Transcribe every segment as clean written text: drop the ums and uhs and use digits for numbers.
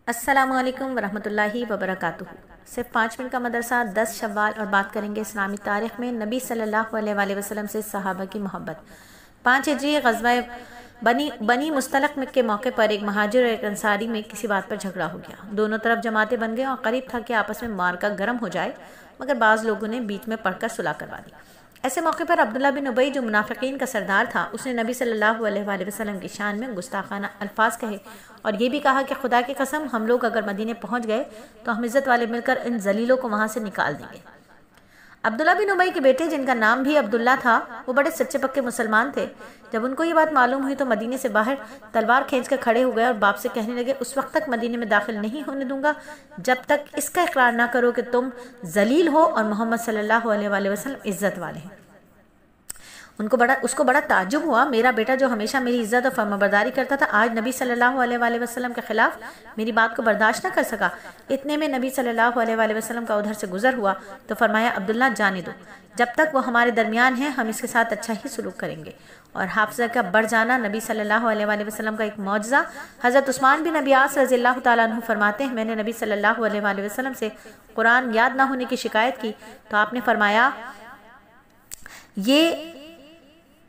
السلام علیکم ورحمۃ اللہ وبرکاتہ۔ صرف 5 منٹ کا مدرسہ 10 شوال اور بات کریں گے اسلامی تاریخ میں نبی صلی اللہ علیہ وآلہ وسلم سے صحابہ کی محبت۔ 5 ہجری غزوہ بنی مستلق کے موقع پر ایک مہاجر اور ایک انصاری میں کسی بات پر جھگڑا ہو گیا۔ دونوں طرف جماعتیں بن گئے اور قریب تھا کہ آپس میں معرکہ گرم ہو جائے، مگر بعض لوگوں نے بیچ میں پڑھ کر صلح کروا دی۔ ایسے موقع پر عبداللہ بن ابی جو منافقین کا سردار تھا، اس نے نبی صلی اللہ علیہ وآلہ وسلم کی شان میں گستاخانہ الفاظ کہے اور یہ بھی کہا کہ خدا کی قسم ہم لوگ اگر مدینے پہنچ گئے تو ہم عزت والے مل کر ان ذلیلوں کو وہاں سے نکال دیں گے۔ عبداللہ بن ابی کے بیٹے جن کا نام بھی عبداللہ تھا، وہ بڑے سچے پکے مسلمان تھے۔ جب ان کو یہ بات معلوم ہوئی تو مدینے سے باہر تلوار کھینچ کر کھڑے ہو گئے اور باپ سے کہنے لگے، اس وقت تک مدینے میں داخل نہیں ہونے دوں گا جب تک اس کا اقرار نہ کرو کہ تم ذلیل ہو اور محمد صلی اللہ علیہ وآلہ وسلم عزت والے ہیں۔ اس کو بڑا تعجب ہوا، میرا بیٹا جو ہمیشہ میری عزت اور فرمانبرداری کرتا تھا، آج نبی صلی اللہ علیہ وآلہ وسلم کے خلاف میری بات کو برداشت نہ کر سکا۔ اتنے میں نبی صلی اللہ علیہ وآلہ وسلم کا ادھر سے گزر ہوا تو فرمایا، عبداللہ جانے دو، جب تک وہ ہمارے درمیان ہیں ہم اس کے ساتھ اچھا ہی سلوک کریں گے۔ اور حافظہ کا بڑھ جانا نبی صلی اللہ علیہ وآلہ وسلم کا ایک معجزہ۔ حضرت عثمان بن ابی عاص رضی اللہ تعالیٰ عنہ فرماتے ہیں، میں نے نبی صلی اللہ علیہ وآلہ وسلم سے قرآن یاد نہ ہونے کی شکایت کی تو آپ نے فرمایا، یہ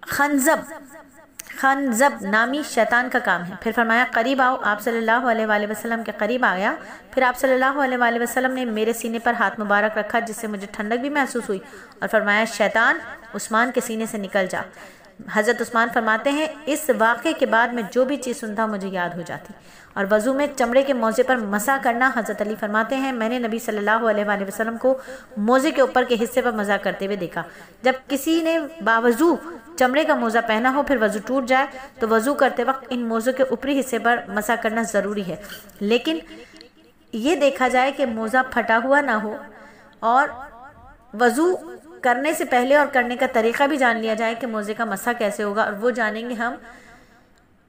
خنزب نامی شیطان کا کام ہے۔ پھر فرمایا، قریب آؤ۔ آپ صلی اللہ علیہ وآلہ وسلم کے قریب آیا۔ پھر آپ صلی اللہ علیہ وآلہ وسلم نے میرے سینے پر ہاتھ مبارک رکھا جس سے مجھے ٹھنڈک بھی محسوس ہوئی اور فرمایا، شیطان عثمان کے سینے سے نکل جا۔ حضرت عثمان فرماتے ہیں، اس واقعے کے بعد میں جو بھی چیز سنتا مجھے یاد ہو جاتی۔ اور وضو میں چمڑے کے موزے پر مسح کرنا، حضرت علی فرماتے ہیں، میں نے نبی صلی اللہ علیہ وآلہ وسلم کو موزے کے اوپر کے حصے پر مسح کرتے ہوئے دیکھا۔ جب کسی نے باوضو چمڑے کا موزہ پہنا ہو پھر وضو ٹوٹ جائے تو وضو کرتے وقت ان موزوں کے اوپری حصے پر مسح کرنا ضروری ہے، لیکن یہ دیکھا جائے کہ موزہ پھٹا ہوا نہ ہو اور وضو کرنے سے پہلے اور کرنے کا طریقہ بھی جان لیا جائے کہ موزے کا مسح کیسے ہوگا، اور وہ جانیں گے ہم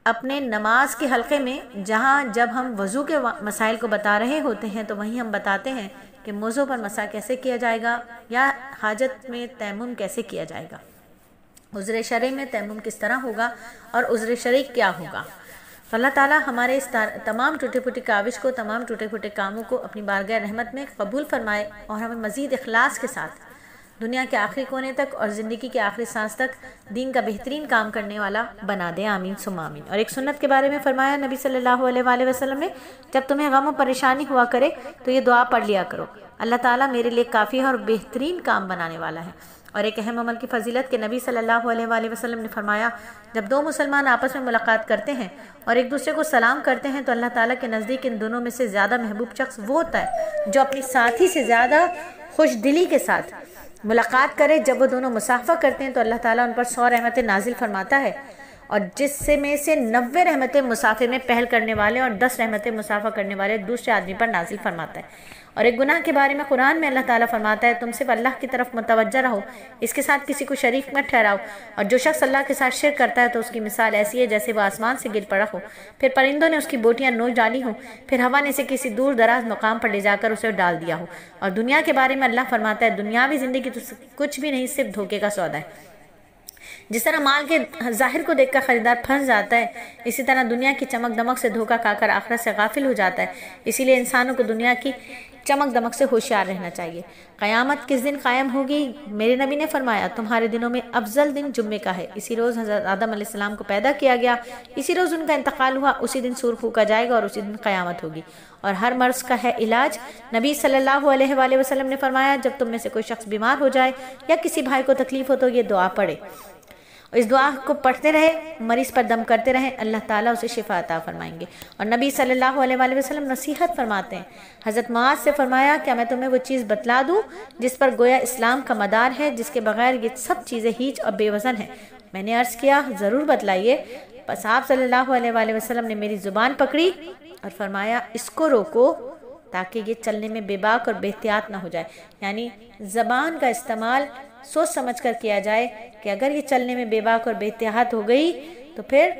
اپنے نماز کے حلقے میں، جہاں جب ہم وضو کے مسائل کو بتا رہے ہوتے ہیں تو وہیں ہم بتاتے ہیں کہ موزوں پر مسح کیسے کیا جائے گا یا حاجت میں تیمم کیسے کیا جائے گا، عذر شرعی میں تیمم کس طرح ہوگا اور عذر شرعی کیا ہوگا۔ تو اللہ تعالیٰ ہمارے اس تمام ٹوٹے پھوٹے کاوش کو، تمام ٹوٹے پھوٹے کاموں کو اپنی بارگاہ رحمت میں قبول فرمائے اور ہمیں مزید اخلاص کے ساتھ دنیا کے آخری کونے تک اور زندگی کے آخری سانس تک دین کا بہترین کام کرنے والا بنا دے، آمین ثم آمین۔ اور ایک سنت کے بارے میں فرمایا نبی صلی اللہ علیہ وآلہ وسلم نے، جب تمہیں غم و پریشانی ہوا کرے تو یہ دعا پڑھ لیا کرو، اللہ تعالیٰ میرے لیے کافی ہے اور بہترین کام بنانے والا ہے۔ اور ایک اہم عمل کی فضیلت کہ نبی صلی اللہ علیہ وآلہ وسلم نے فرمایا، جب دو مسلمان آپس میں ملاقات کرتے ہیں اور ایک دوسرے کو سلام کرتے ہیں تو اللہ تعالیٰ کے نزدیک ان دونوں میں سے زیادہ محبوب شخص وہ ہوتا ہے جو اپنی ساتھی سے زیادہ خوش دلی کے ساتھ ملاقات کرے۔ جب وہ دونوں مصافحہ کرتے ہیں تو اللہ تعالیٰ ان پر 100 رحمتیں نازل فرماتا ہے، اور جس سے میں سے 90 رحمتیں مسافے میں پہل کرنے والے اور 10 رحمتیں مسافہ کرنے والے دوسرے آدمی پر نازل فرماتا ہے۔ اور ایک گناہ کے بارے میں قرآن میں اللہ تعالیٰ فرماتا ہے، تم صرف اللہ کی طرف متوجہ رہو، اس کے ساتھ کسی کو شریک مت ٹھہراؤ، اور جو شخص اللہ کے ساتھ شرک کرتا ہے تو اس کی مثال ایسی ہے جیسے وہ آسمان سے گر پڑا ہو، پھر پرندوں نے اس کی بوٹیاں نوچ ڈالی ہوں، پھر ہوا نے اسے کسی دور دراز مقام پر لے جا کر اسے ڈال دیا ہو۔ اور دنیا کے بارے میں اللہ فرماتا ہے، دنیاوی زندگی تو کچھ بھی نہیں، صرف دھوکے کا سودا ہے۔ جس طرح مال کے ظاہر کو دیکھ کر خریدار پھنس جاتا ہے، اسی طرح دنیا کی چمک دمک سے دھوکہ کھا کر آخرت سے غافل ہو جاتا ہے۔ اسی لیے انسانوں کو دنیا کی چمک دمک سے ہوشیار رہنا چاہیے۔ قیامت کس دن قائم ہوگی؟ میرے نبی نے فرمایا، تمہارے دنوں میں افضل دن جمعے کا ہے۔ اسی روز حضرت آدم علیہ السلام کو پیدا کیا گیا، اسی روز ان کا انتقال ہوا، اسی دن سور پھونکا جائے گا اور اسی دن قیامت ہوگی، اور ہر مرض کا ہے علاج۔ نبی صلی اللہ علیہ وآلہ وسلم نے فرمایا، جب تم میں سے کوئی شخص بیمار ہو جائے یا کسی بھائی کو تکلیف ہو تو یہ دعا پڑھے، اس دعا کو پڑھتے رہے، مریض پر دم کرتے رہیں، اللہ تعالیٰ اسے شفا عطا فرمائیں گے۔ اور نبی صلی اللہ علیہ وآلہ وسلم نصیحت فرماتے ہیں، حضرت معاذ سے فرمایا، کیا میں تمہیں وہ چیز بتلا دوں جس پر گویا اسلام کا مدار ہے، جس کے بغیر یہ سب چیزیں ہیچ اور بے وزن ہیں؟ میں نے عرض کیا، ضرور بتلائیے۔ بس آپ صلی اللہ علیہ وآلہ وسلم نے میری زبان پکڑی اور فرمایا، اس کو روکو تاکہ یہ چلنے میں بے باک اور بے احتیاط نہ ہو جائے، یعنی زبان کا استعمال سوچ سمجھ کر کیا جائے کہ اگر یہ چلنے میں بے باک اور بے احتیاط ہو گئی تو پھر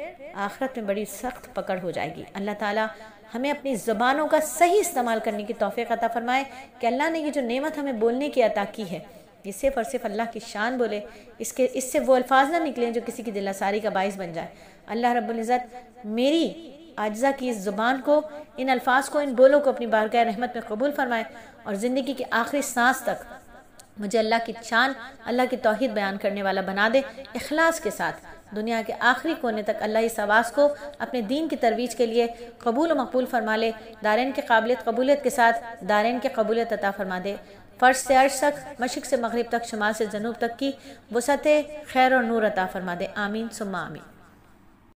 آخرت میں بڑی سخت پکڑ ہو جائے گی۔ اللہ تعالیٰ ہمیں اپنی زبانوں کا صحیح استعمال کرنے کی توفیق عطا فرمائے کہ اللہ نے یہ جو نعمت ہمیں بولنے کی عطا کی ہے، یہ صرف اور صرف اللہ کی شان بولے، اس سے وہ الفاظ نہ نکلیں جو کسی کی دل آساری کا باعث بن جائے۔ اللہ رب العزت میری عاجزہ کی اس زبان کو، ان الفاظ کو، ان بولوں کو اپنی بارگاہ رحمت میں قبول فرمائے، اور زندگی کی آخری سانس تک مجھے اللہ کی شان، اللہ کی توحید بیان کرنے والا بنا دے، اخلاص کے ساتھ دنیا کے آخری کونے تک اللہ اس آواز کو اپنے دین کی ترویج کے لیے قبول و مقبول فرما لے، دارین کی قبولیت کے ساتھ دارین کی قبولیت عطا فرما دے، فرش سے عرش تک، مشرق سے مغرب تک، شمال سے جنوب تک کی وسعت خیر اور نور عطا فرما دے، آمین ثم آمین۔